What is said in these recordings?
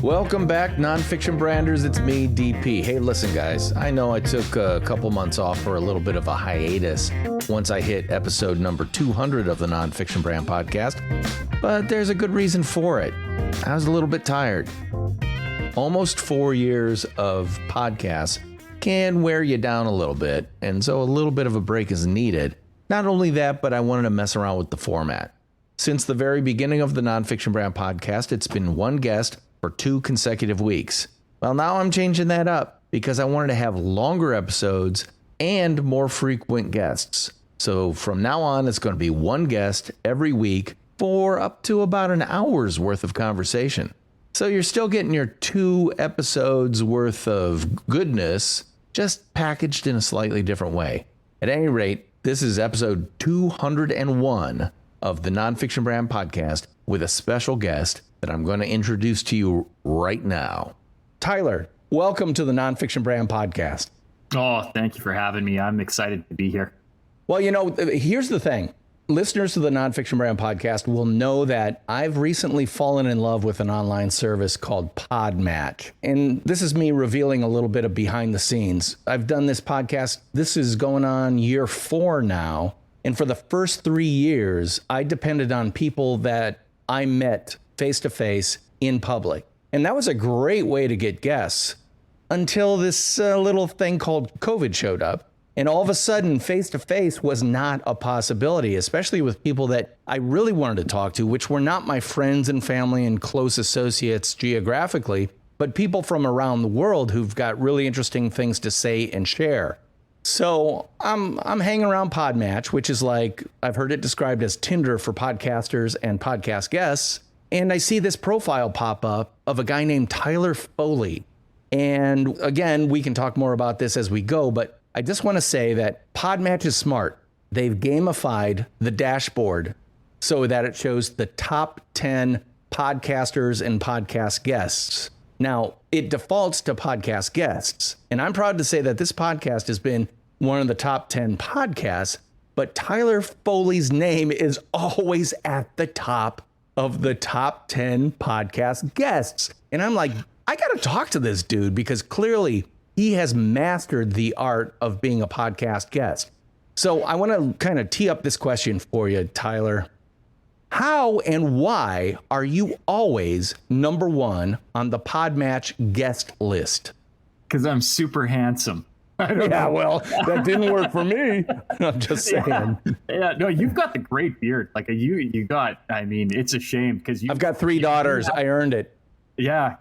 Welcome back, Nonfiction Branders. It's me, DP. Hey, listen, guys. I know I took a couple months off for a little bit of a hiatus once I hit episode number 200 of the Nonfiction Brand podcast, but there's a good reason for it. I was a little bit tired. Almost 4 years of podcasts can wear you down a little bit, and so a little bit of a break is needed. Not only that, but I wanted to mess around with the format. Since the very beginning of the Nonfiction Brand podcast, it's been one guest for 2 consecutive weeks. Well, now I'm changing that up because I wanted to have longer episodes and more frequent guests. So from now on, it's going to be one guest every week for up to about an hour's worth of conversation. So you're still getting your 2 episodes worth of goodness, just packaged in a slightly different way. At any rate, this is episode 201 of the Nonfiction Brand podcast with a special guest that I'm going to introduce to you right now. Tyler, welcome to the Nonfiction Brand podcast. Oh, thank you for having me. I'm excited to be here. Well, you know, here's the thing. Listeners to the Nonfiction Brand podcast will know that I've recently fallen in love with an online service called Podmatch. And this is me revealing a little bit of behind the scenes. I've done this podcast. This is going on year 4 now. And for the first 3 years, I depended on people that I met face-to-face in public. And that was a great way to get guests until this little thing called COVID showed up. And all of a sudden, face-to-face was not a possibility, especially with people that I really wanted to talk to, which were not my friends and family and close associates geographically, but people from around the world who've got really interesting things to say and share. So I'm hanging around Podmatch, which is like, I've heard it described as Tinder for podcasters and podcast guests. And I see this profile pop up of a guy named Tyler Foley. And again, we can talk more about this as we go, but I just want to say that Podmatch is smart. They've gamified the dashboard so that it shows the top 10 podcasters and podcast guests. Now, it defaults to podcast guests. And I'm proud to say that this podcast has been one of the top 10 podcasts, but Tyler Foley's name is always at the top of the top 10 podcast guests. And I'm like, I got to talk to this dude because clearly he has mastered the art of being a podcast guest. So I want to kind of tee up this question for you, Tyler. How and why are you always number 1 on the Podmatch guest list? Because I'm super handsome. Yeah, well, that didn't work for me. I'm just saying. Yeah, no, you've got the great beard. Like you got, I mean, it's a shame because I've got 3 daughters. I earned it. Yeah.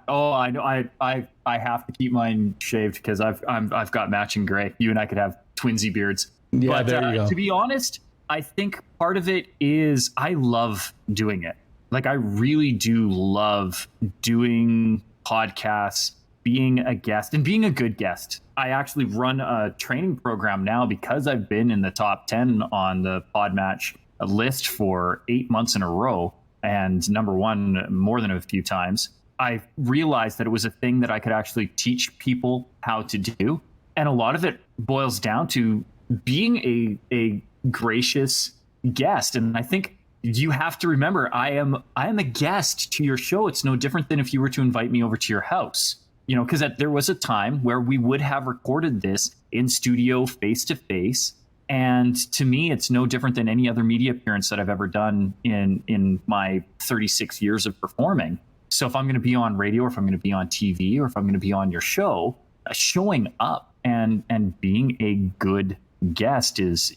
Oh, I know. I have to keep mine shaved because I've got matching gray. You and I could have twinsy beards. Yeah, but, there you go. To be honest, I think part of it is I love doing it. Like I really do love doing podcasts, being a guest and being a good guest. I actually run a training program now because I've been in the top 10 on the Podmatch list for 8 months in a row and number 1 more than a few times. I realized that it was a thing that I could actually teach people how to do. And a lot of it boils down to being a gracious guest. And I think you have to remember, I am a guest to your show. It's no different than if you were to invite me over to your house. You know, because there was a time where we would have recorded this in studio face to face. And to me, it's no different than any other media appearance that I've ever done in my 36 years of performing. So if I'm going to be on radio or if I'm going to be on TV or if I'm going to be on your show, showing up and being a good guest is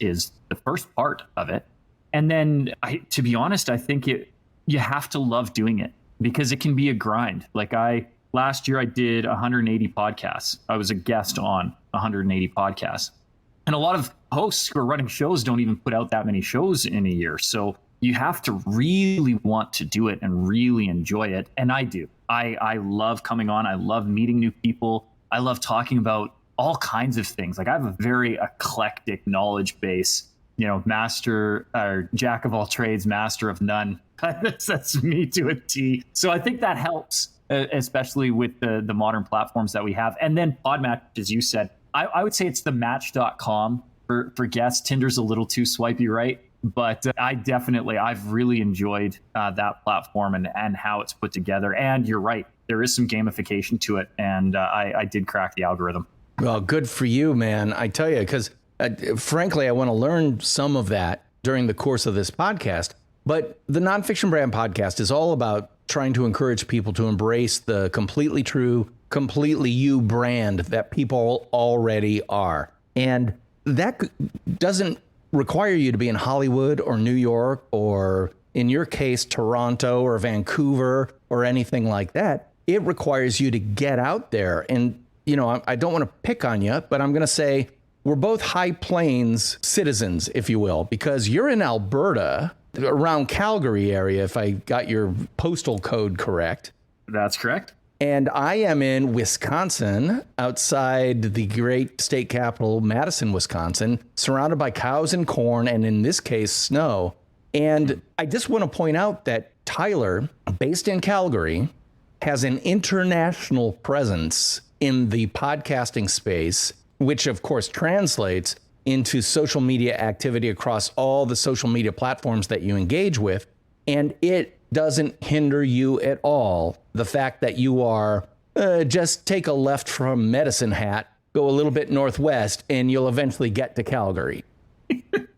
the first part of it. And then to be honest, I think you have to love doing it because it can be a grind. Like last year I did 180 podcasts. I was a guest on 180 podcasts. And a lot of hosts who are running shows don't even put out that many shows in a year. So you have to really want to do it and really enjoy it. And I do. I love coming on. I love meeting new people. I love talking about all kinds of things. Like I have a very eclectic knowledge base, you know, master or jack of all trades, master of none. That's me to a T. So I think that helps, especially with the modern platforms that we have. And then Podmatch, as you said, I would say it's the match.com for guests. Tinder's a little too swipey, right? But I've really enjoyed that platform and how it's put together. And you're right, there is some gamification to it. And I did crack the algorithm. Well, good for you, man. I tell you, because frankly, I want to learn some of that during the course of this podcast. But the Nonfiction Brand podcast is all about trying to encourage people to embrace the completely true, completely you brand that people already are. And that doesn't require you to be in Hollywood or New York or, in your case, Toronto or Vancouver or anything like that. It requires you to get out there. And, you know, I don't want to pick on you, but I'm going to say we're both High Plains citizens, if you will, because you're in Alberta, around Calgary area, if I got your postal code correct. That's correct. And I am in Wisconsin, outside the great state capital, Madison, Wisconsin, surrounded by cows and corn, and in this case, snow. And I just want to point out that Tyler, based in Calgary, has an international presence in the podcasting space, which of course translates into social media activity across all the social media platforms that you engage with. And it doesn't hinder you at all. The fact that you are just take a left from Medicine Hat, go a little bit northwest, and you'll eventually get to Calgary.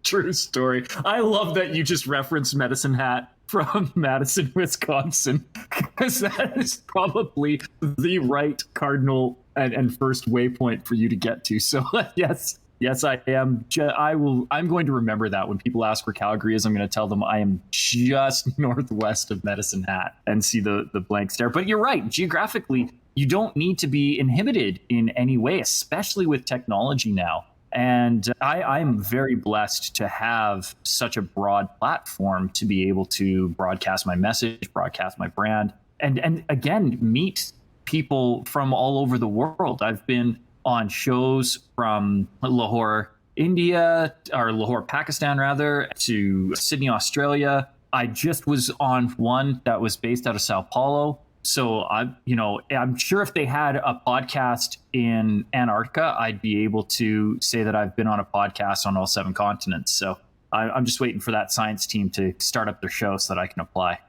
True story. I love that you just referenced Medicine Hat from Madison, Wisconsin, because that is probably the right cardinal and first waypoint for you to get to. So yes, I am. I'm going to remember that when people ask where Calgary is. I'm going to tell them I am just northwest of Medicine Hat and see the blank stare. But you're right. Geographically, you don't need to be inhibited in any way, especially with technology now. And I'm very blessed to have such a broad platform to be able to broadcast my message, broadcast my brand, and again, meet people from all over the world. I've been on shows from Lahore, India, or Lahore, Pakistan, rather, to Sydney, Australia. I just was on one that was based out of Sao Paulo. So I'm sure if they had a podcast in Antarctica, I'd be able to say that I've been on a podcast on all 7 continents. So I'm just waiting for that science team to start up their show so that I can apply.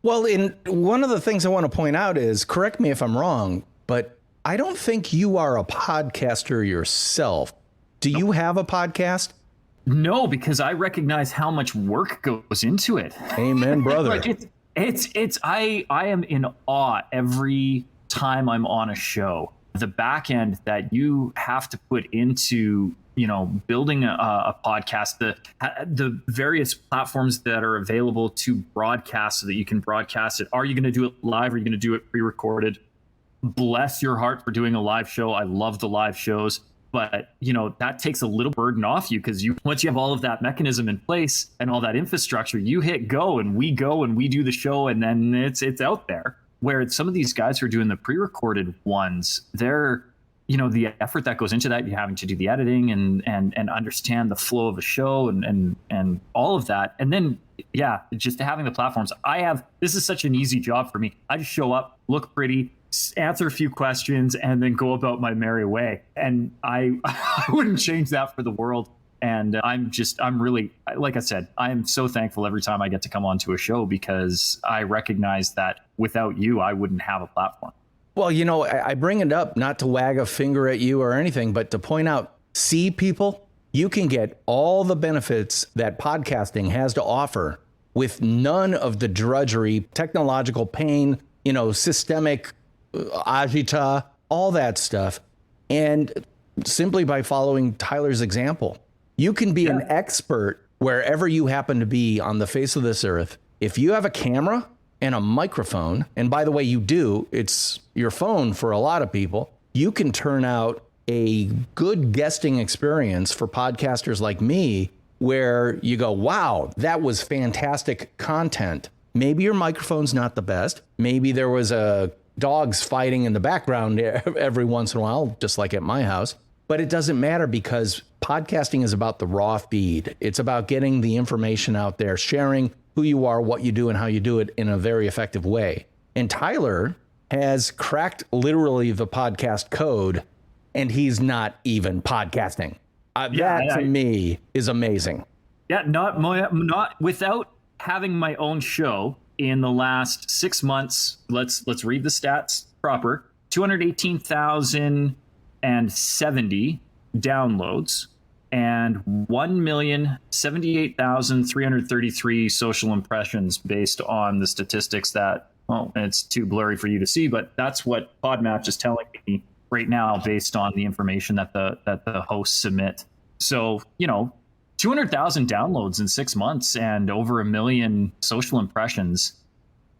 Well, one of the things I want to point out is, correct me if I'm wrong, but I don't think you are a podcaster yourself. Do you have a podcast? No, because I recognize how much work goes into it. Amen, brother. I am in awe every time I'm on a show. The back end that you have to put into, building a podcast, the various platforms that are available to broadcast so that you can broadcast it. Are you going to do it live? Or are you going to do it pre-recorded? Bless your heart for doing a live show. I love the live shows, but that takes a little burden off you, because once you have all of that mechanism in place and all that infrastructure, you hit go and we do the show, and then it's out there. Where some of these guys who are doing the pre-recorded ones, they're the effort that goes into that, you're having to do the editing and understand the flow of a show and all of that, and then just having the platforms. This is such an easy job for me. I just show up, look pretty, answer a few questions, and then go about my merry way. And I wouldn't change that for the world. And I'm really, like I said, I am so thankful every time I get to come onto a show, because I recognize that without you, I wouldn't have a platform. Well, I bring it up not to wag a finger at you or anything, but to point out, see, people, you can get all the benefits that podcasting has to offer with none of the drudgery, technological pain, systemic agita, all that stuff. And simply by following Tyler's example, you can be an expert wherever you happen to be on the face of this earth. If you have a camera and a microphone, and by the way, it's your phone for a lot of people, you can turn out a good guesting experience for podcasters like me, where you go, wow, that was fantastic content. Maybe your microphone's not the best. Maybe there was dogs fighting in the background every once in a while, just like at my house. But it doesn't matter, because podcasting is about the raw feed. It's about getting the information out there, sharing who you are, what you do, and how you do it in a very effective way. And Tyler has cracked literally the podcast code, and he's not even podcasting. That to me is amazing. Yeah, not without having my own show in the last 6 months. Let's read the stats proper. 218,070 downloads and 1,078,333 social impressions based on the statistics that, well, it's too blurry for you to see, but that's what Podmatch is telling me right now based on the information that the hosts submit. So, 200,000 downloads in 6 months and over 1 million social impressions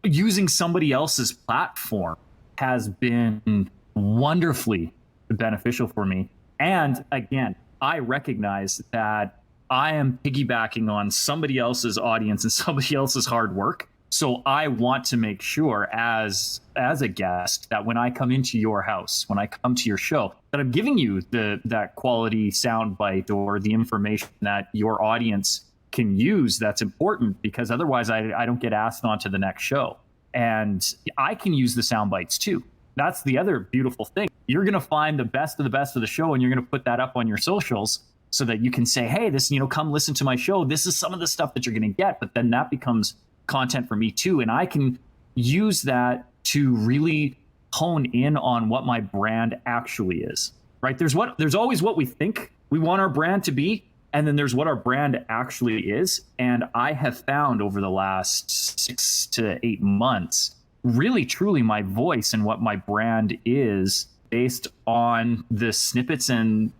using somebody else's platform has been wonderfully beneficial for me. And again, I recognize that I am piggybacking on somebody else's audience and somebody else's hard work. So I want to make sure as a guest that when I come into your house, when I come to your show, that I'm giving you that quality soundbite or the information that your audience can use that's important, because otherwise I don't get asked on to the next show. And I can use the sound bites too. That's the other beautiful thing. You're going to find the best of the show, and you're going to put that up on your socials so that you can say, hey, this, come listen to my show. This is some of the stuff that you're going to get. But then that becomes content for me too. And I can use that to really hone in on what my brand actually is, right? There's always what we think we want our brand to be. And then there's what our brand actually is. And I have found over the last 6 to 8 months, really, truly my voice and what my brand is based on the snippets and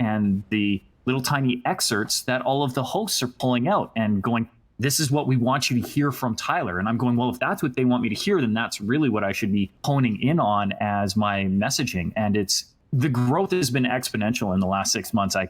the little tiny excerpts that all of the hosts are pulling out and going, this is what we want you to hear from Tyler. And I'm going, well, if that's what they want me to hear, then that's really what I should be honing in on as my messaging. And the growth has been exponential in the last 6 months. I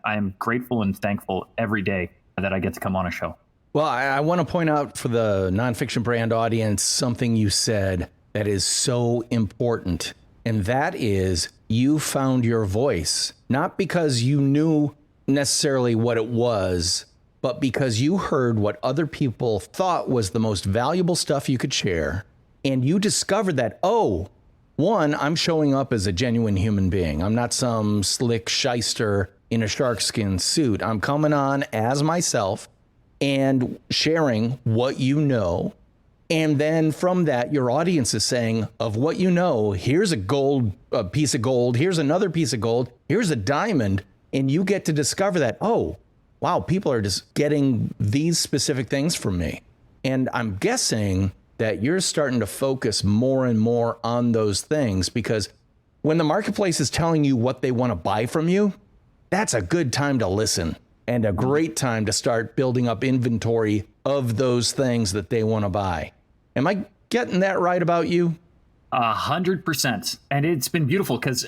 am grateful and thankful every day that I get to come on a show. Well, I want to point out for the Nonfiction Brand audience something you said that is so important. And that is, you found your voice, not because you knew necessarily what it was, but because you heard what other people thought was the most valuable stuff you could share. And you discovered that, one, I'm showing up as a genuine human being. I'm not some slick shyster in a sharkskin suit. I'm coming on as myself and sharing what you know. And then from that, your audience is saying, of what you know, here's a piece of gold, here's another piece of gold, here's a diamond. And you get to discover that, wow, people are just getting these specific things from me. And I'm guessing that you're starting to focus more and more on those things, because when the marketplace is telling you what they want to buy from you, that's a good time to listen and a great time to start building up inventory of those things that they want to buy. Am I getting that right about you? 100%. And it's been beautiful because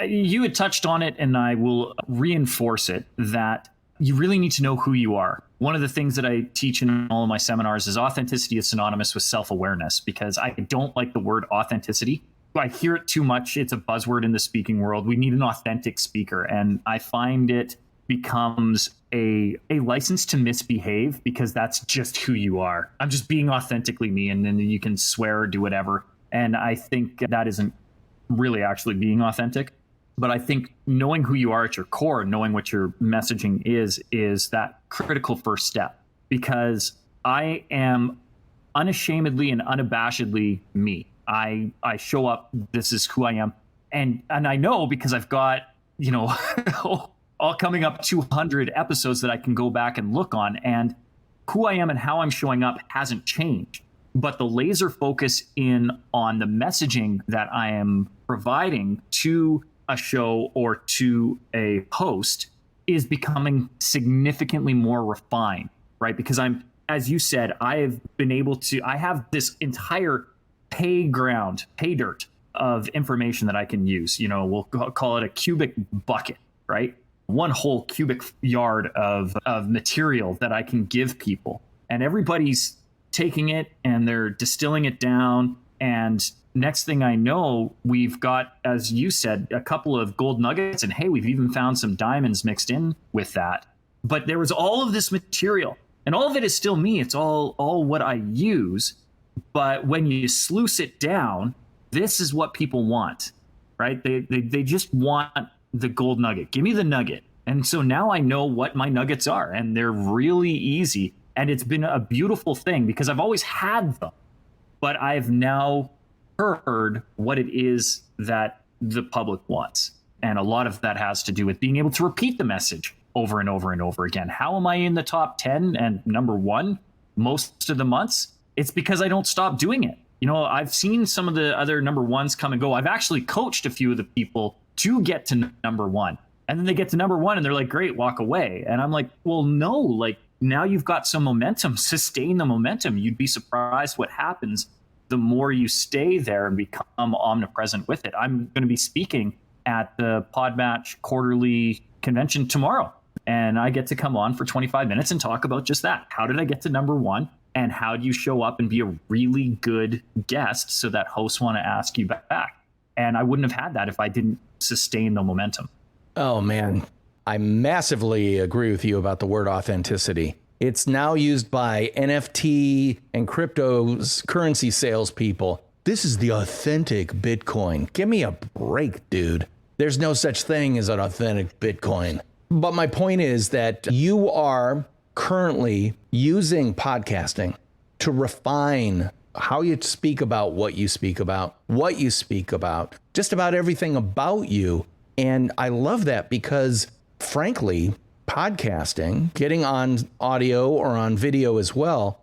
you had touched on it, and I will reinforce it, that you really need to know who you are. One of the things that I teach in all of my seminars is authenticity is synonymous with self-awareness, because I don't like the word authenticity. I hear it too much. It's a buzzword in the speaking world. We need an authentic speaker. And I find it becomes a license to misbehave, because that's just who you are. I'm just being authentically me, and then you can swear or do whatever. And I think that isn't really actually being authentic. But I think knowing who you are at your core, knowing what your messaging is that critical first step, because I am unashamedly and unabashedly me. I show up, this is who I am. And I know, because I've got, all coming up 200 episodes that I can go back and look on, and who I am and how I'm showing up hasn't changed. But the laser focus in on the messaging that I am providing to a show or to a host is becoming significantly more refined, right? Because as you said, I have this entire pay dirt of information that I can use. We'll call it a cubic bucket, right? One whole cubic yard of material that I can give people. And everybody's taking it and they're distilling it down. And next thing I know, we've got, as you said, a couple of gold nuggets. And hey, we've even found some diamonds mixed in with that. But there was all of this material. And all of it is still me. It's all what I use. But when you sluice it down, this is what people want, right? They just want the gold nugget. Give me the nugget. And so now I know what my nuggets are, and they're really easy. And it's been a beautiful thing because I've always had them, but I've now heard what it is that the public wants. And a lot of that has to do with being able to repeat the message over and over and over again. How am I in the top 10 and number 1 most of the months? It's because I don't stop doing it. You know, I've seen some of the other number 1s come and go. I've actually coached a few of the people to get to number 1. And then they get to number 1 and they're like, great, walk away. And I'm like, well, no, like now you've got some momentum, sustain the momentum. You'd be surprised what happens the more you stay there and become omnipresent with it. I'm going to be speaking at the Podmatch quarterly convention tomorrow. And I get to come on for 25 minutes and talk about just that. How did I get to number 1? And how do you show up and be a really good guest so that hosts want to ask you back? And I wouldn't have had that if I didn't sustain the momentum. Oh, man. I massively agree with you about the word authenticity. It's now used by NFT and cryptocurrency salespeople. This is the authentic Bitcoin. Give me a break, dude. There's no such thing as an authentic Bitcoin. But my point is that you are currently using podcasting to refine how you speak about what you speak about, just about everything about you. And I love that because, frankly, podcasting, getting on audio or on video as well,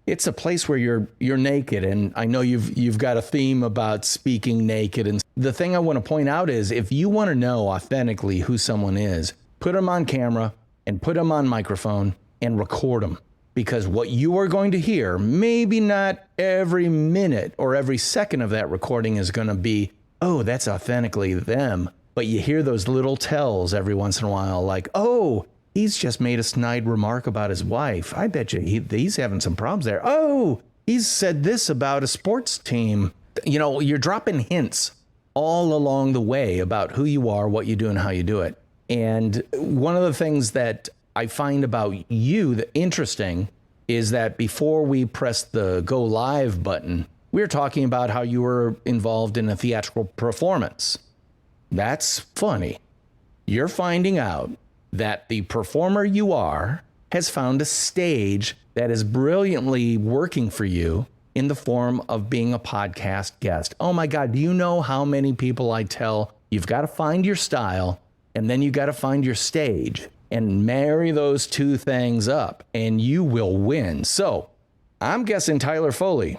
it's a place where you're naked. And I know you've got a theme about speaking naked. And the thing I want to point out is if you want to know authentically who someone is, put them on camera and put them on microphone and record them. Because what you are going to hear, maybe not every minute or every second of that recording is going to be, oh, that's authentically them. But you hear those little tells every once in a while, like, oh, he's just made a snide remark about his wife. I bet you he's having some problems there. Oh, he's said this about a sports team. You know, you're dropping hints all along the way about who you are, what you do, and how you do it. And one of the things that I find about you that interesting is that before we pressed the go live button, we were talking about how you were involved in a theatrical performance. That's funny. You're finding out that the performer you are has found a stage that is brilliantly working for you in the form of being a podcast guest. Oh my God, do you know how many people I tell you've got to find your style and then you got to find your stage and marry those two things up and you will win. So I'm guessing Tyler Foley,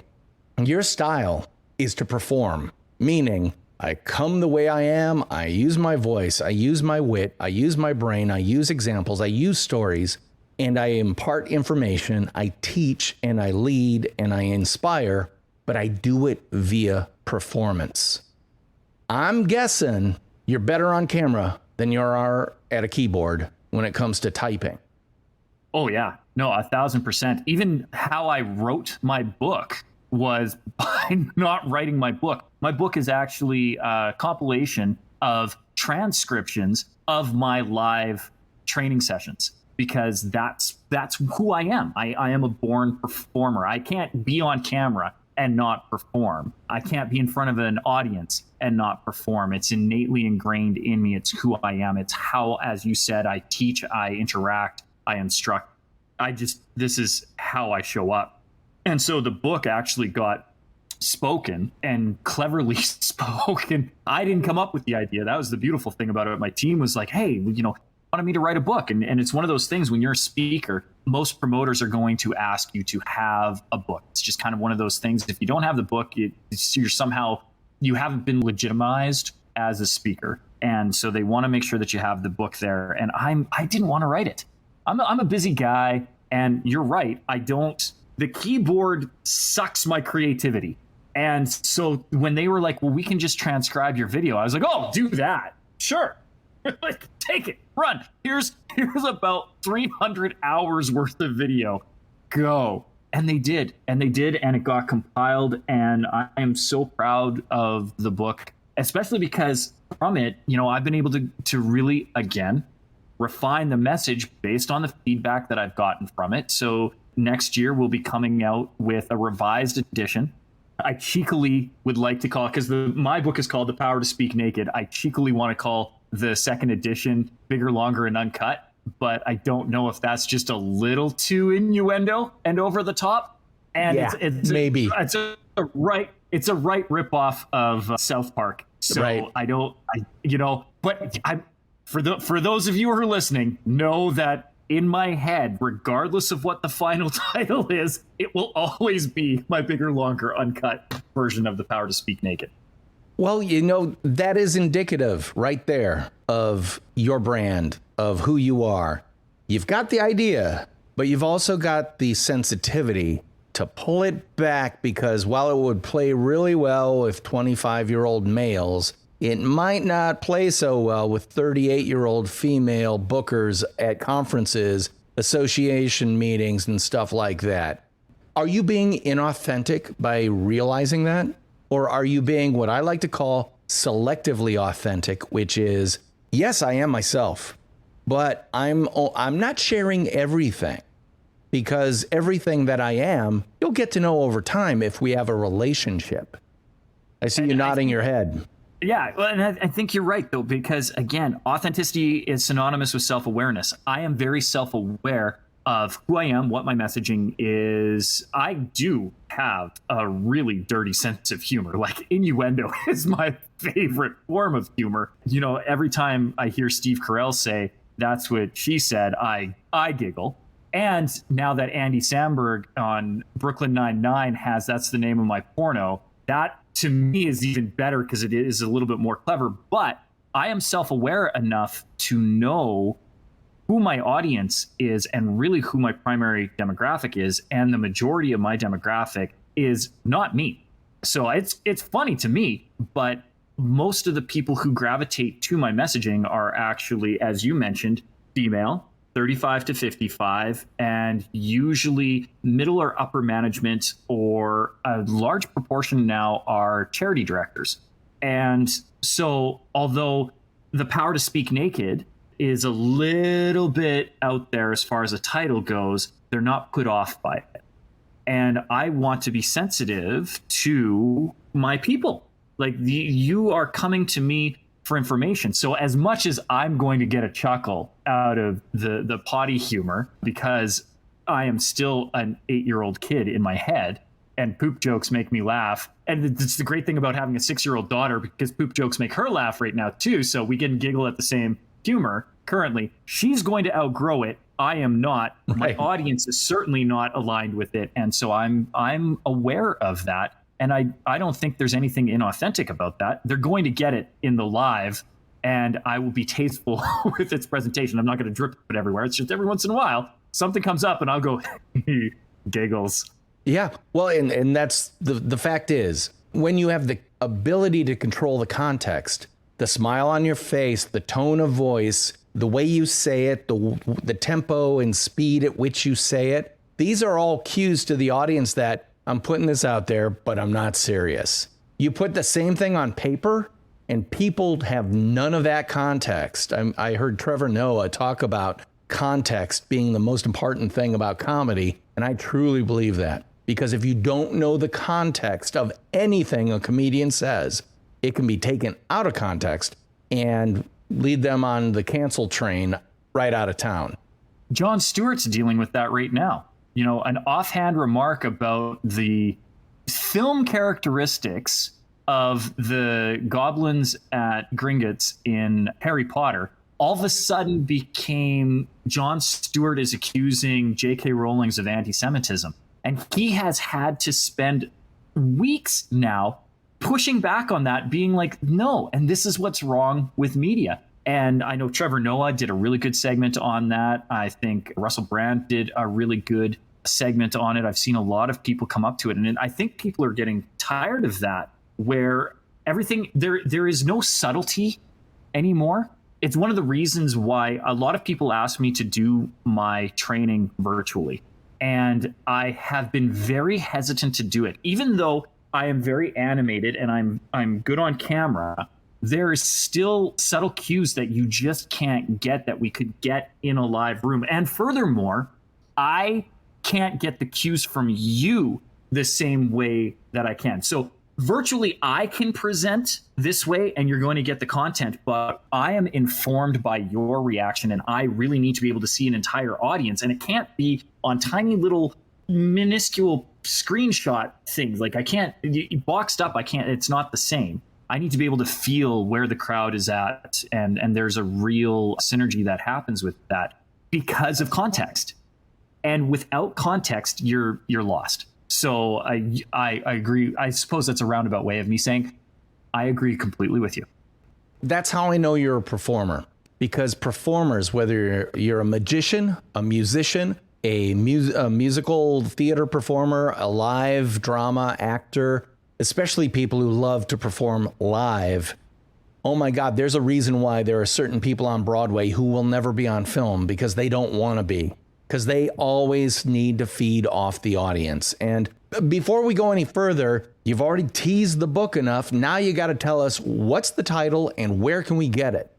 your style is to perform, meaning I come the way I am. I use my voice. I use my wit. I use my brain. I use examples. I use stories and I impart information. I teach and I lead and I inspire, but I do it via performance. I'm guessing you're better on camera than you are at a keyboard when it comes to typing. Oh, yeah. No, 1,000%. Even how I wrote my book was by not writing my book. My book is actually a compilation of transcriptions of my live training sessions because that's who I am. I am a born performer. I can't be on camera and not perform. I can't be in front of an audience and not perform. It's innately ingrained in me. It's who I am. It's how, as you said, I teach, I interact, I instruct. This is how I show up. And so the book actually got spoken and cleverly spoken. I didn't come up with the idea. That was the beautiful thing about it. My team was like, hey, wanted me to write a book. And it's one of those things when you're a speaker, most promoters are going to ask you to have a book. It's just kind of one of those things. If you don't have the book, you haven't been legitimized as a speaker. And so they want to make sure that you have the book there. And I didn't want to write it. I'm a busy guy. And you're right. The keyboard sucks my creativity. And so when they were like, well, we can just transcribe your video, I was like, oh, do that. Sure. Like, take it, run. Here's about 300 hours worth of video. Go. And they did. And it got compiled. And I am so proud of the book, especially because from it, I've been able to really, again, refine the message based on the feedback that I've gotten from it. So next year, we'll be coming out with a revised edition. I cheekily would like to call it, because my book is called The Power to Speak Naked. I cheekily want to call the second edition, bigger, longer, and uncut, but I don't know if that's just a little too innuendo and over the top. And yeah, it's maybe it's a right ripoff of South Park. So right. For those of you who are listening, know that in my head, regardless of what the final title is, it will always be my bigger, longer, uncut version of The Power to Speak Naked. Well, that is indicative right there of your brand, of who you are. You've got the idea, but you've also got the sensitivity to pull it back, because while it would play really well with 25-year-old males, it might not play so well with 38-year-old female bookers at conferences, association meetings, and stuff like that. Are you being inauthentic by realizing that? Or are you being what I like to call selectively authentic, which is, yes, I am myself, but I'm not sharing everything, because everything that I am, you'll get to know over time if we have a relationship. I see you nodding your head. Yeah, well, and I think you're right, though, because, again, authenticity is synonymous with self-awareness. I am very self-aware of who I am, what my messaging is. I do have a really dirty sense of humor. Like, innuendo is my favorite form of humor. Every time I hear Steve Carell say, "That's what she said," I giggle. And now that Andy Samberg on Brooklyn Nine-Nine has "That's the Name of My Porno," that to me is even better because it is a little bit more clever. But I am self-aware enough to know who my audience is and really who my primary demographic is. And the majority of my demographic is not me. So it's funny to me, but most of the people who gravitate to my messaging are actually, as you mentioned, female, 35 to 55, and usually middle or upper management, or a large proportion now are charity directors. And so although The Power to Speak Naked is a little bit out there as far as a title goes, they're not put off by it. And I want to be sensitive to my people. Like, you are coming to me for information. So as much as I'm going to get a chuckle out of the potty humor, because I am still an 8-year-old kid in my head, and poop jokes make me laugh. And it's the great thing about having a 6-year-old daughter, because poop jokes make her laugh right now too. So we can giggle at the same humor currently. She's going to outgrow it. I am not. Right. My audience is certainly not aligned with it. And so I'm aware of that. And I don't think there's anything inauthentic about that. They're going to get it in the live, and I will be tasteful with its presentation. I'm not going to drip it everywhere. It's just every once in a while, something comes up and I'll go, giggles. Yeah. Well, and that's the fact is, when you have the ability to control the context, the smile on your face, the tone of voice, the way you say it, the tempo and speed at which you say it, these are all cues to the audience that I'm putting this out there, but I'm not serious. You put the same thing on paper, and people have none of that context. I heard Trevor Noah talk about context being the most important thing about comedy, and I truly believe that. Because if you don't know the context of anything a comedian says, it can be taken out of context and lead them on the cancel train right out of town. Jon Stewart's dealing with that right now. An offhand remark about the film characteristics of the goblins at Gringotts in Harry Potter all of a sudden became Jon Stewart is accusing J.K. Rowling's of anti-Semitism. And he has had to spend weeks now pushing back on that, being like, no, and this is what's wrong with media. And I know Trevor Noah did a really good segment on that. I think Russell Brand did a really good segment on it. I've seen a lot of people come up to it. And I think people are getting tired of that, where everything, there is no subtlety anymore. It's one of the reasons why a lot of people ask me to do my training virtually. And I have been very hesitant to do it, even though I am very animated and I'm good on camera. There is still subtle cues that you just can't get that we could get in a live room. And furthermore, I can't get the cues from you the same way that I can. So virtually I can present this way and you're going to get the content, but I am informed by your reaction and I really need to be able to see an entire audience. And it can't be on tiny little minuscule screenshot things. Like I can't, boxed up, I can't, it's not the same. I need to be able to feel where the crowd is at. And there's a real synergy that happens with that because of context. And without context, you're lost. So I agree. I suppose that's a roundabout way of me saying I agree completely with you. That's how I know you're a performer, because performers, whether you're a magician, a musician, a musical theater performer, a live drama actor, especially people who love to perform live. Oh my God, there's a reason why there are certain people on Broadway who will never be on film because they don't want to be. Because they always need to feed off the audience. And before we go any further, you've already teased the book enough. Now you got to tell us what's the title and where can we get it?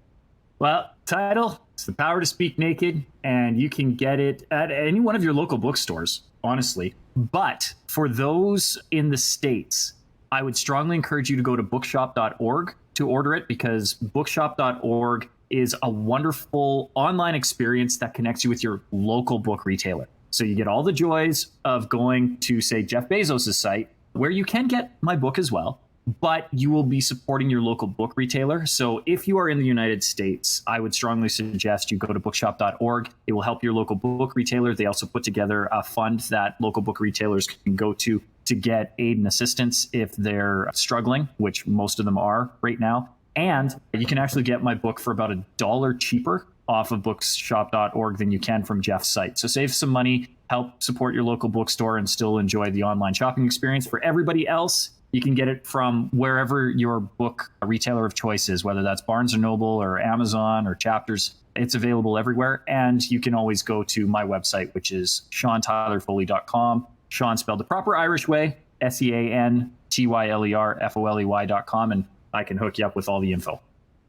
Well, title, it's The Power to Speak Naked, and you can get it at any one of your local bookstores, honestly. But for those in the States, I would strongly encourage you to go to bookshop.org to order it, because bookshop.org is a wonderful online experience that connects you with your local book retailer. So you get all the joys of going to, say, Jeff Bezos' site, where you can get my book as well, but you will be supporting your local book retailer. So if you are in the United States, I would strongly suggest you go to bookshop.org. It will help your local book retailer. They also put together a fund that local book retailers can go to get aid and assistance if they're struggling, which most of them are right now. And you can actually get my book for about $1 cheaper off of bookshop.org than you can from Jeff's site. So save some money, help support your local bookstore, and still enjoy the online shopping experience. For everybody else, you can get it from wherever your book retailer of choice is, whether that's Barnes & Noble or Amazon or Chapters. It's available everywhere. And you can always go to my website, which is SeanTylerFoley.com. Sean spelled the proper Irish way, SeanTylerFoley.com. And I can hook you up with all the info.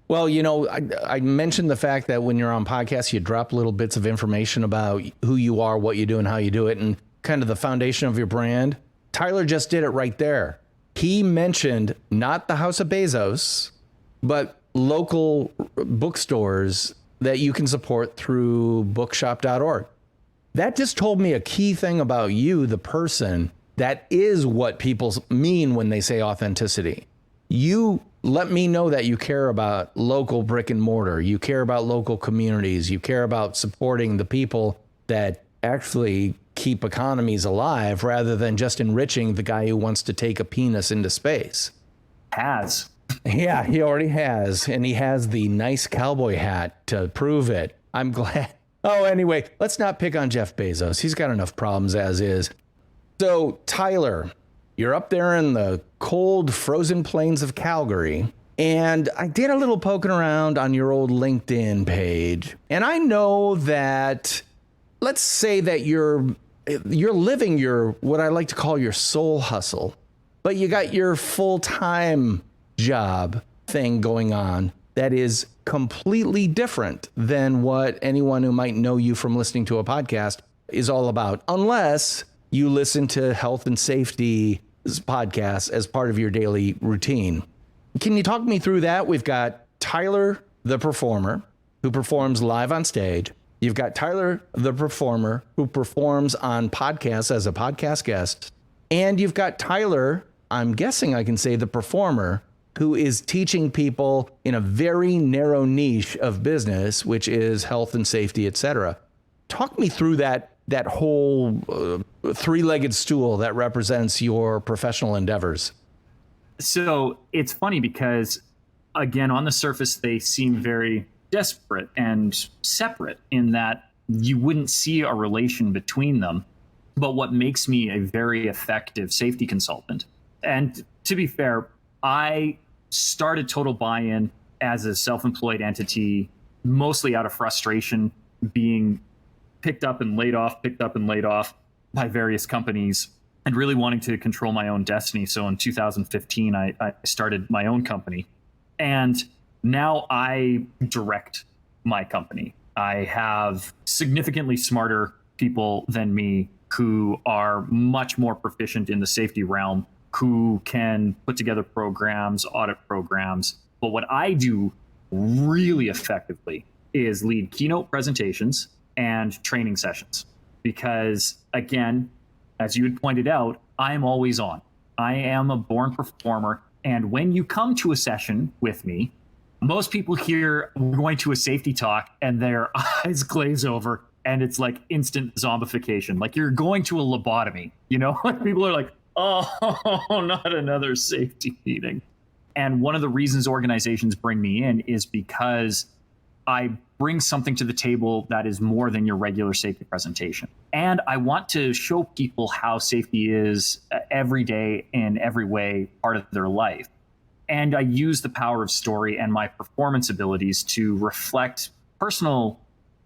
Well, you know, I mentioned the fact that when you're on podcasts, you drop little bits of information about who you are, what you do, and how you do it, and kind of the foundation of your brand. Tyler just did it right there. He mentioned not the House of Bezos, but local bookstores that you can support through bookshop.org. That just told me a key thing about you, the person. That is what people mean when they say authenticity. You let me know that you care about local brick and mortar. You care about local communities. You care about supporting the people that actually keep economies alive rather than just enriching the guy who wants to take a penis into space. Has. Yeah, he already has. And he has the nice cowboy hat to prove it. I'm glad. Oh, anyway, let's not pick on Jeff Bezos. He's got enough problems as is. So, Tyler, you're up there in the cold, frozen plains of Calgary, and I did a little poking around on your old LinkedIn page, and I know that, let's say that you're living your, what I like to call your soul hustle, but you got your full-time job thing going on that is completely different than what anyone who might know you from listening to a podcast is all about, unless you listen to health and safety podcasts as part of your daily routine. Can you talk me through that? We've got Tyler, the performer, who performs live on stage. You've got Tyler, the performer, who performs on podcasts as a podcast guest. And you've got Tyler, I'm guessing I can say the performer, who is teaching people in a very narrow niche of business, which is health and safety, etc. Talk me through that whole three-legged stool that represents your professional endeavors. So it's funny because, again, on the surface, they seem very disparate and separate in that you wouldn't see a relation between them. But what makes me a very effective safety consultant, and to be fair, I started Total Buy-In as a self-employed entity, mostly out of frustration, being picked up and laid off by various companies and really wanting to control my own destiny. So in 2015, I started my own company, and now I direct my company. I have significantly smarter people than me who are much more proficient in the safety realm who can put together programs, audit programs. But what I do really effectively is lead keynote presentations and training sessions. Because again, as you had pointed out, I'm always on. I am a born performer. And when you come to a session with me, most people hear we're going to a safety talk and their eyes glaze over and it's like instant zombification. Like you're going to a lobotomy, you know? Like people are like, oh, not another safety meeting. And one of the reasons organizations bring me in is because I bring something to the table that is more than your regular safety presentation. And I want to show people how safety is every day in every way part of their life. And I use the power of story and my performance abilities to reflect personal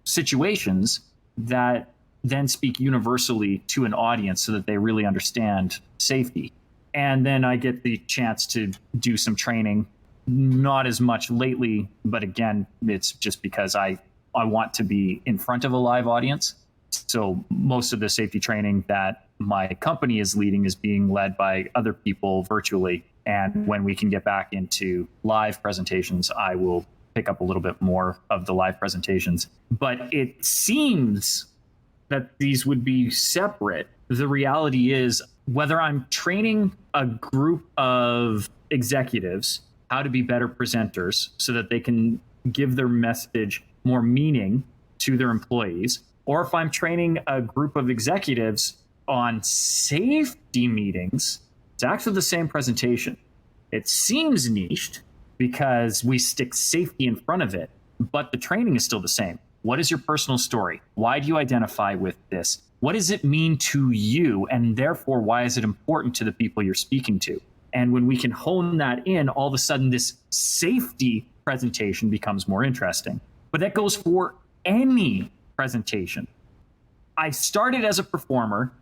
situations that then speak universally to an audience so that they really understand safety. And then I get the chance to do some training, not as much lately, but again, it's just because I want to be in front of a live audience. So most of the safety training that my company is leading is being led by other people virtually. And when we can get back into live presentations, I will pick up a little bit more of the live presentations. But it seems that these would be separate. The reality is, whether I'm training a group of executives how to be better presenters so that they can give their message more meaning to their employees, or if I'm training a group of executives on safety meetings, it's actually the same presentation. It seems niched because we stick safety in front of it, but the training is still the same. What is your personal story? Why do you identify with this? What does it mean to you? And therefore, why is it important to the people you're speaking to? And when we can hone that in, all of a sudden this safety presentation becomes more interesting. But that goes for any presentation. I started as a performer,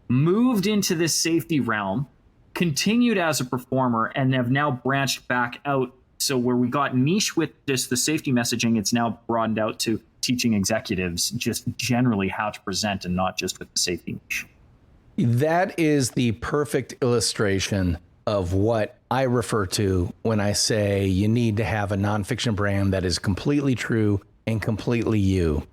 moved into this safety realm, continued as a performer, and have now branched back out. So where we got niche with just the safety messaging, it's now broadened out to teaching executives just generally how to present and not just with the safety niche. That is the perfect illustration of what I refer to when I say you need to have a nonfiction brand that is completely true and completely you.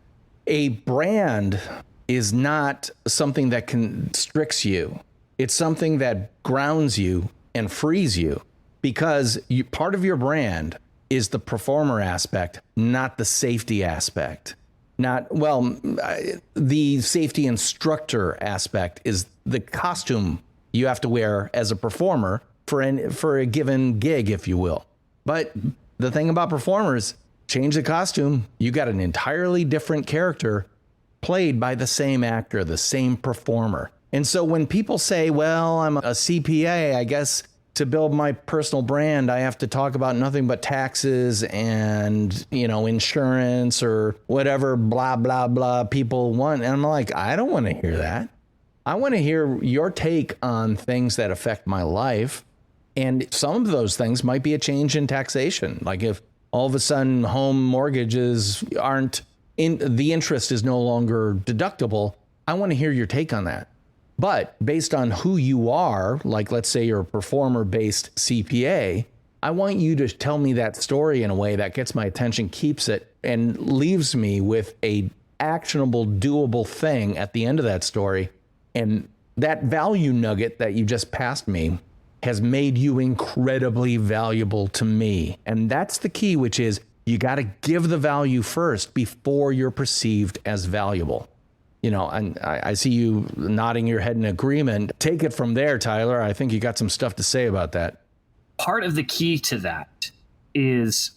A brand is not something that constricts you. It's something that grounds you and frees you, because part of your brand is the performer aspect, not the safety aspect. The safety instructor aspect is the costume you have to wear as a performer for a given gig, if you will. But the thing about performers, change the costume, you got an entirely different character played by the same actor, the same performer. And so when people say, well, I'm a CPA, I guess to build my personal brand, I have to talk about nothing but taxes and, insurance or whatever, blah, blah, blah people want. And I'm like, I don't want to hear that. I want to hear your take on things that affect my life. And some of those things might be a change in taxation. Like if all of a sudden home mortgages the interest is no longer deductible, I want to hear your take on that. But based on who you are, like let's say you're a performer-based CPA, I want you to tell me that story in a way that gets my attention, keeps it, and leaves me with a actionable, doable thing at the end of that story. And that value nugget that you just passed me has made you incredibly valuable to me. And that's the key, which is you got to give the value first before you're perceived as valuable. And I see you nodding your head in agreement. Take it from there, Tyler. I think you got some stuff to say about that. Part of the key to that is,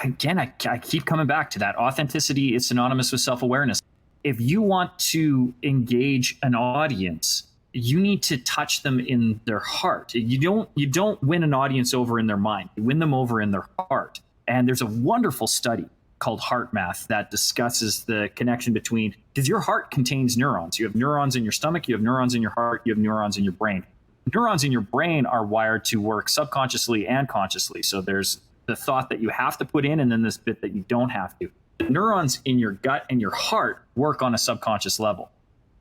again, I keep coming back to that. Authenticity is synonymous with self-awareness. If you want to engage an audience, you need to touch them in their heart. You don't win an audience over in their mind. You win them over in their heart. And there's a wonderful study called Heart Math that discusses the connection between, because your heart contains neurons. You have neurons in your stomach, you have neurons in your heart, you have neurons in your brain. Neurons in your brain are wired to work subconsciously and consciously. So there's the thought that you have to put in, and then this bit that you don't have to. The neurons in your gut and your heart work on a subconscious level.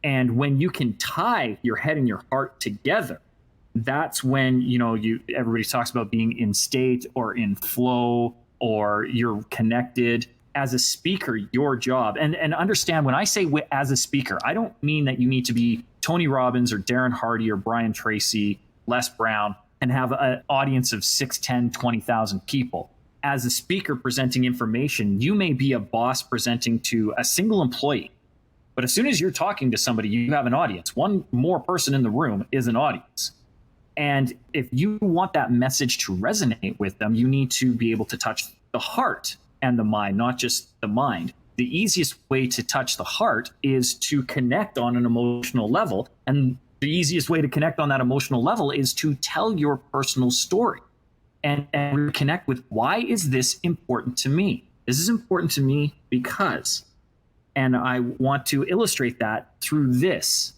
And when you can tie your head and your heart together, that's when, everybody talks about being in state or in flow or you're connected. As a speaker, your job, and understand when I say as a speaker, I don't mean that you need to be Tony Robbins or Darren Hardy or Brian Tracy, Les Brown, and have an audience of 6, 10, 20,000 people. As a speaker presenting information, you may be a boss presenting to a single employee. But as soon as you're talking to somebody, you have an audience. One more person in the room is an audience. And if you want that message to resonate with them, you need to be able to touch the heart and the mind, not just the mind. The easiest way to touch the heart is to connect on an emotional level. And the easiest way to connect on that emotional level is to tell your personal story and reconnect with, why is this important to me? This is important to me because, and I want to illustrate that through this.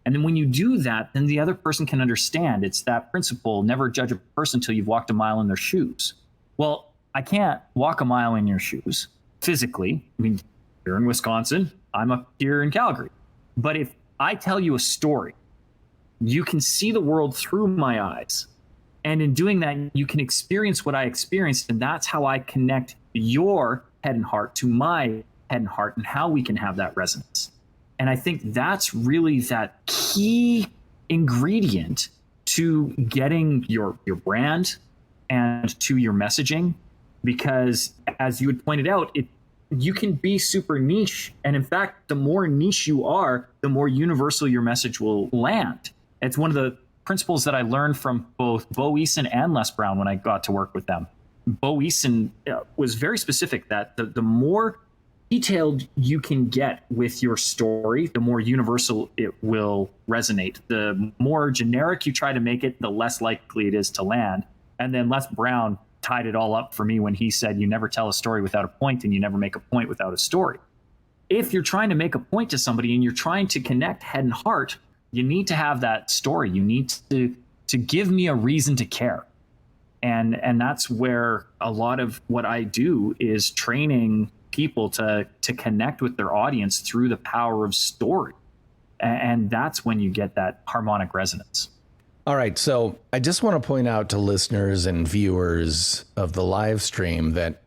And then when you do that, then the other person can understand. It's that principle, never judge a person until you've walked a mile in their shoes. Well, I can't walk a mile in your shoes physically. I mean, you're in Wisconsin, I'm up here in Calgary. But if I tell you a story, you can see the world through my eyes. And in doing that, you can experience what I experienced. And that's how I connect your head and heart to my head and heart, and how we can have that resonance. And I think that's really that key ingredient to getting your brand and to your messaging. Because as you had pointed out, you can be super niche. And in fact, the more niche you are, the more universal your message will land. It's one of the principles that I learned from both Bo Eason and Les Brown when I got to work with them. Bo Eason was very specific that the more detailed you can get with your story, the more universal it will resonate. The more generic you try to make it, the less likely it is to land. And then Les Brown tied it all up for me when he said, you never tell a story without a point, and you never make a point without a story. If you're trying to make a point to somebody and you're trying to connect head and heart, you need to have that story. You need to give me a reason to care. And that's where a lot of what I do is training people to connect with their audience through the power of story. And that's when you get that harmonic resonance. All right, so I just want to point out to listeners and viewers of the live stream that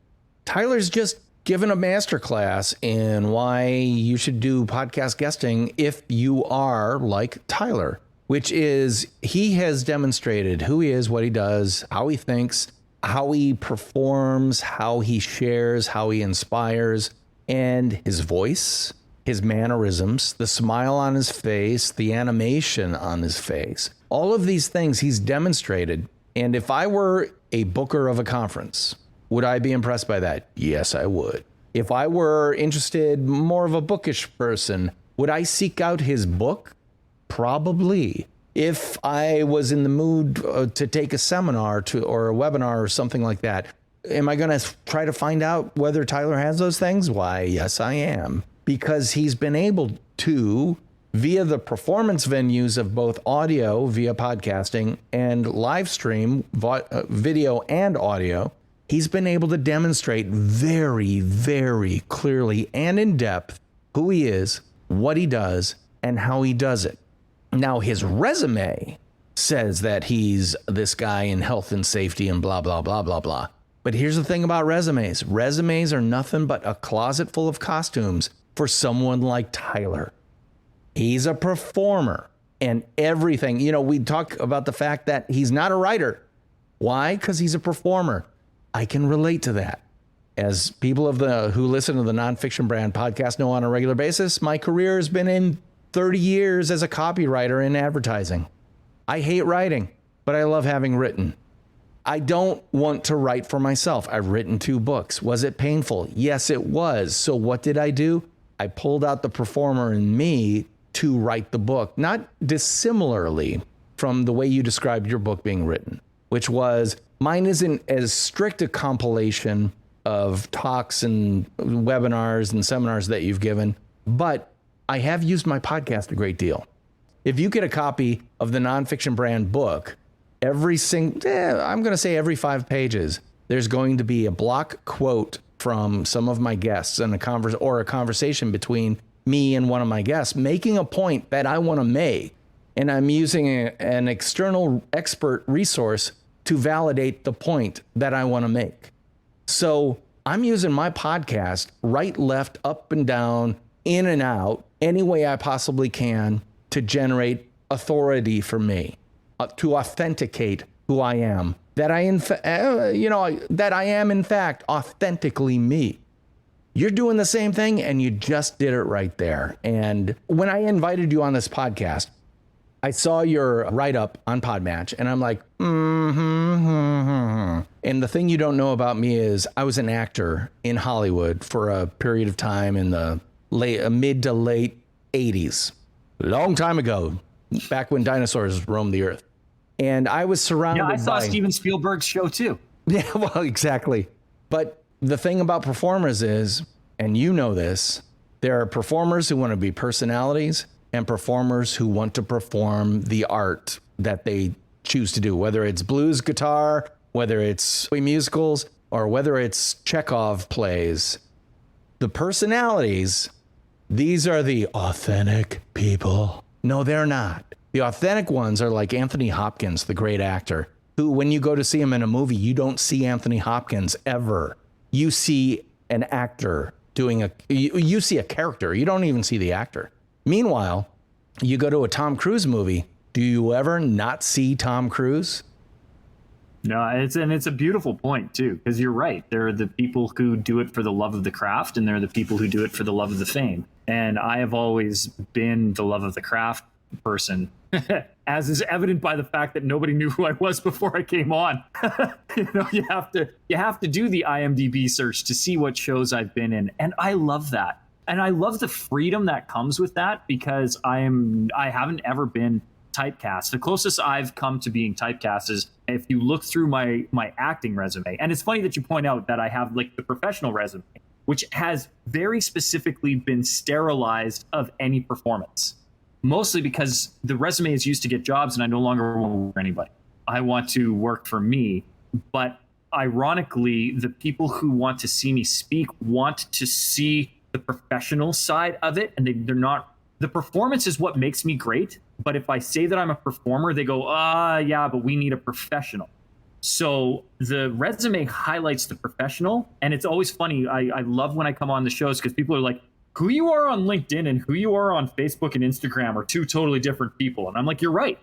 Tyler's just given a masterclass in why you should do podcast guesting if you are like Tyler, which is he has demonstrated who he is, what he does, how he thinks, how he performs, how he shares, how he inspires, and his voice, his mannerisms, the smile on his face, the animation on his face. All of these things he's demonstrated. And if I were a booker of a conference, would I be impressed by that? Yes, I would. If I were interested, more of a bookish person, would I seek out his book? Probably. If I was in the mood to take a seminar or a webinar or something like that, am I going to try to find out whether Tyler has those things? Why, yes, I am. Because he's been able to, via the performance venues of both audio via podcasting and live stream, video and audio, he's been able to demonstrate very, very clearly and in depth who he is, what he does, and how he does it. Now, his resume says that he's this guy in health and safety and blah, blah, blah, blah, blah. But here's the thing about resumes. Resumes are nothing but a closet full of costumes for someone like Tyler. He's a performer and everything. You know, we talk about the fact that he's not a writer. Why? Because he's a performer. I can relate to that. As people who listen to the Nonfiction Brand podcast know on a regular basis, my career has been in 30 years as a copywriter in advertising. I hate writing, but I love having written. I don't want to write for myself. I've written 2 books. Was it painful? Yes, it was. So what did I do? I pulled out the performer in me to write the book, not dissimilarly from the way you described your book being written, which was mine isn't as strict a compilation of talks and webinars and seminars that you've given, but I have used my podcast a great deal. If you get a copy of the Nonfiction Brand book, I'm going to say every 5 pages, there's going to be a block quote from some of my guests and a conversation between me and one of my guests, making a point that I want to make. and I'm using an external expert resource to validate the point that I want to make. So I'm using my podcast right, left, up and down, in and out, any way I possibly can to generate authority for me, to authenticate who I am, that I am in fact authentically me. You're doing the same thing, and you just did it right there. And when I invited you on this podcast, I saw your write-up on Podmatch, and I'm like, And the thing you don't know about me is I was an actor in Hollywood for a period of time in the mid to late 80s, long time ago, back when dinosaurs roamed the earth. And I was surrounded by... Yeah, I saw Steven Spielberg's show too. Yeah, well, exactly. But the thing about performers is, and you know this, there are performers who want to be personalities and performers who want to perform the art that they choose to do, whether it's blues guitar, whether it's musicals, or whether it's Chekhov plays. The personalities, these are the authentic people. No, they're not. The authentic ones are like Anthony Hopkins, the great actor, who, when you go to see him in a movie, you don't see Anthony Hopkins ever. You see an actor you see a character. You don't even see the actor. Meanwhile, you go to a Tom Cruise movie. Do you ever not see Tom Cruise? No, it's a beautiful point too, because you're right. There are the people who do it for the love of the craft, and there are the people who do it for the love of the fame. And I have always been the love of the craft person, as is evident by the fact that nobody knew who I was before I came on. You have to do the IMDb search to see what shows I've been in, and I love that. And I love the freedom that comes with that, because I haven't ever been typecast. The closest I've come to being typecast is if you look through my acting resume. And it's funny that you point out that I have like the professional resume, which has very specifically been sterilized of any performance. Mostly because the resume is used to get jobs, and I no longer want to work for anybody. I want to work for me. But ironically, the people who want to see me speak want to see the professional side of it, and they're not. The performance is what makes me great. But if I say that I'm a performer, they go, yeah, but we need a professional. So the resume highlights the professional. And it's always funny. I love when I come on the shows, because people are like, who you are on LinkedIn and who you are on Facebook and Instagram are two totally different people. And I'm like, you're right.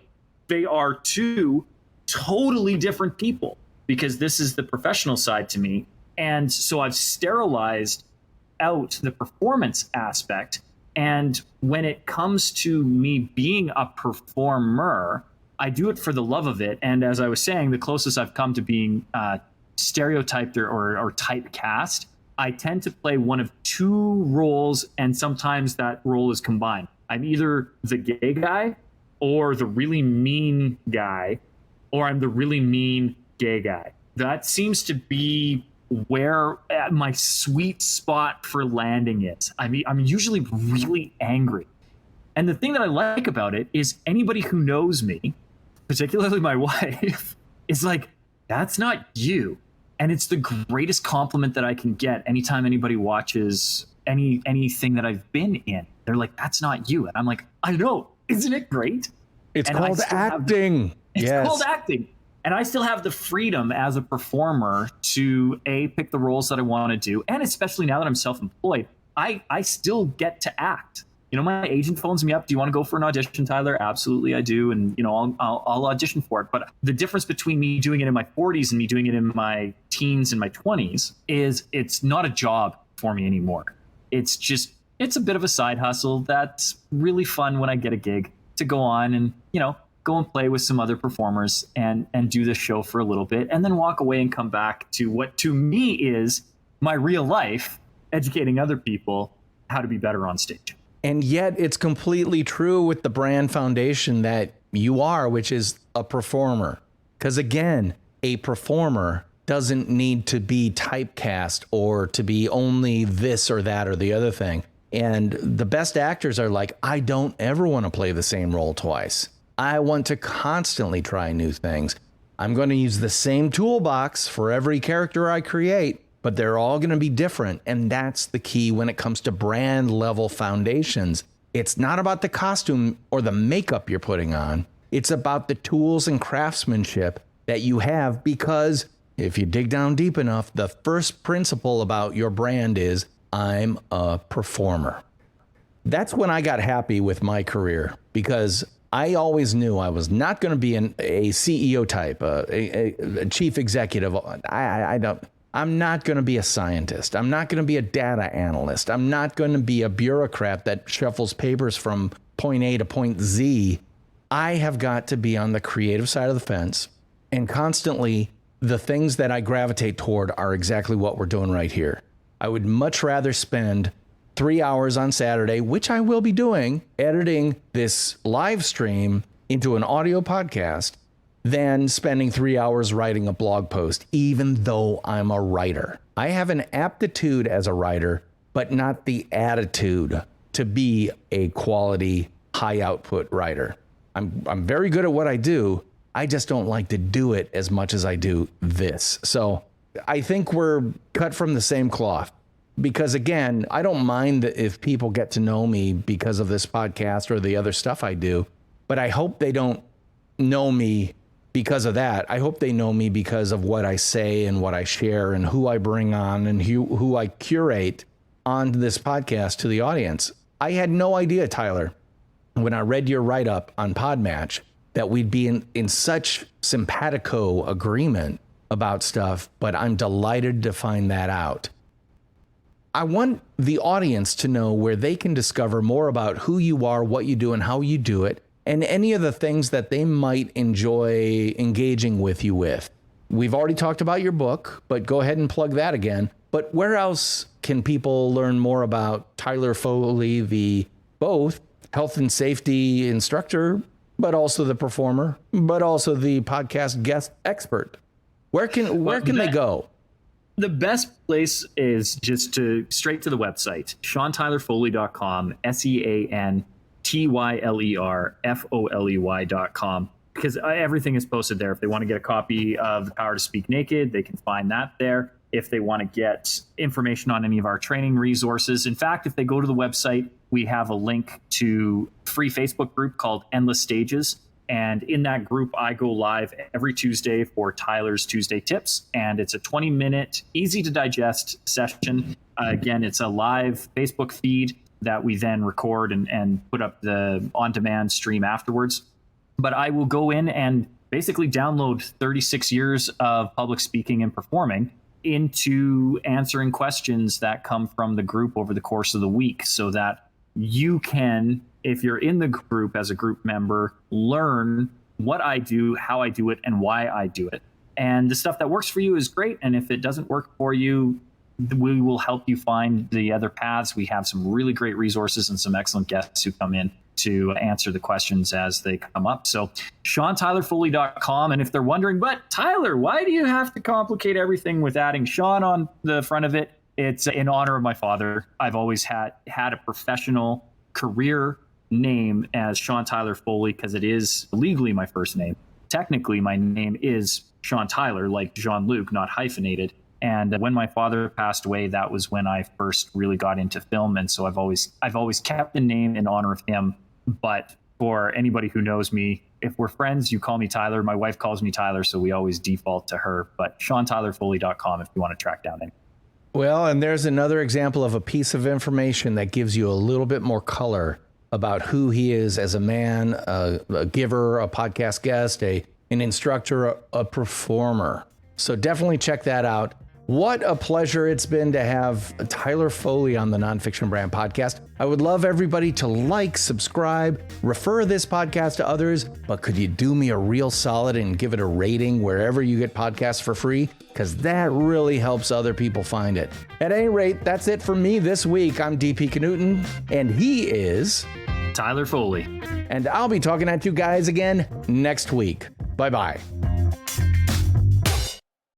They are two totally different people, because this is the professional side to me. And so I've sterilized out the performance aspect. And when it comes to me being a performer, I do it for the love of it. And as I was saying, the closest I've come to being stereotyped or typecast, I tend to play one of two roles, and sometimes that role is combined. I'm either the gay guy or the really mean guy, or I'm the really mean gay guy. That seems to be where my sweet spot for landing is. I mean, I'm usually really angry. And the thing that I like about it is anybody who knows me, particularly my wife, is like, that's not you. And it's the greatest compliment that I can get anytime anybody watches anything that I've been in. They're like, that's not you. And I'm like, I know. Isn't it great? It's called acting. It's called acting. And I still have the freedom as a performer to pick the roles that I want to do. And especially now that I'm self-employed, I still get to act. You know, my agent phones me up. Do you want to go for an audition, Tyler? Absolutely, I do. And, you know, I'll audition for it. But the difference between me doing it in my 40s and me doing it in my teens and my 20s is it's not a job for me anymore. It's a bit of a side hustle that's really fun when I get a gig to go on and, you know, go and play with some other performers and do the show for a little bit, and then walk away and come back to what to me is my real life, educating other people how to be better on stage. And yet it's completely true with the brand foundation that you are, which is a performer. Because again, a performer doesn't need to be typecast or to be only this or that or the other thing. And the best actors are like, I don't ever want to play the same role twice. I want to constantly try new things. I'm going to use the same toolbox for every character I create, but they're all going to be different. And that's the key when it comes to brand level foundations. It's not about the costume or the makeup you're putting on. It's about the tools and craftsmanship that you have, because if you dig down deep enough, the first principle about your brand is I'm a performer. That's when I got happy with my career, because I always knew I was not going to be a CEO type, a chief executive. I'm not going to be a scientist. I'm not going to be a data analyst. I'm not going to be a bureaucrat that shuffles papers from point A to point Z. I have got to be on the creative side of the fence, and constantly the things that I gravitate toward are exactly what we're doing right here. I would much rather spend 3 hours on Saturday, which I will be doing, editing this live stream into an audio podcast, than spending 3 hours writing a blog post, even though I'm a writer. I have an aptitude as a writer, but not the attitude to be a quality, high output writer. I'm very good at what I do. I just don't like to do it as much as I do this. So I think we're cut from the same cloth, because again, I don't mind if people get to know me because of this podcast or the other stuff I do, but I hope they don't know me because of that. I hope they know me because of what I say and what I share and who I bring on and who I curate on this podcast to the audience. I had no idea, Tyler, when I read your write-up on Podmatch, that we'd be in such simpatico agreement about stuff, but I'm delighted to find that out. I want the audience to know where they can discover more about who you are, what you do, and how you do it, and any of the things that they might enjoy engaging with you with. We've already talked about your book, but go ahead and plug that again. But where else can people learn more about Tyler Foley, the both health and safety instructor, but also the performer, but also the podcast guest expert? Where can they go? The best place is just straight to the website, SeanTylerFoley.com, SeanTylerFoley.com, because everything is posted there. If they want to get a copy of The Power to Speak Naked, they can find that there. If they want to get information on any of our training resources, in fact, if they go to the website, we have a link to a free Facebook group called Endless Stages. And in that group, I go live every Tuesday for Tyler's Tuesday Tips. And it's a 20-minute, easy to digest session. Again, it's a live Facebook feed that we then record and put up the on-demand stream afterwards. But I will go in and basically download 36 years of public speaking and performing into answering questions that come from the group over the course of the week, so that you can, if you're in the group as a group member, learn what I do, how I do it, and why I do it. And the stuff that works for you is great. And if it doesn't work for you, we will help you find the other paths. We have some really great resources and some excellent guests who come in to answer the questions as they come up. So SeanTylerFoley.com. And if they're wondering, but Tyler, why do you have to complicate everything with adding Sean on the front of it? It's in honor of my father. I've always had a professional career name as Sean Tyler Foley because it is legally my first name. Technically, my name is Sean Tyler, like Jean-Luc, not hyphenated. And when my father passed away, that was when I first really got into film. And so I've always kept the name in honor of him. But for anybody who knows me, if we're friends, you call me Tyler. My wife calls me Tyler, so we always default to her. But SeanTylerFoley.com if you want to track down anything. Well, and there's another example of a piece of information that gives you a little bit more color about who he is as a man, a giver, a podcast guest, an instructor, a performer. So definitely check that out. What a pleasure it's been to have Tyler Foley on the Nonfiction Brand podcast. I would love everybody to like, subscribe, refer this podcast to others, but could you do me a real solid and give it a rating wherever you get podcasts for free? Because that really helps other people find it. At any rate, that's it for me this week. I'm DP Knudten, and he is Tyler Foley. And I'll be talking at you guys again next week. Bye-bye.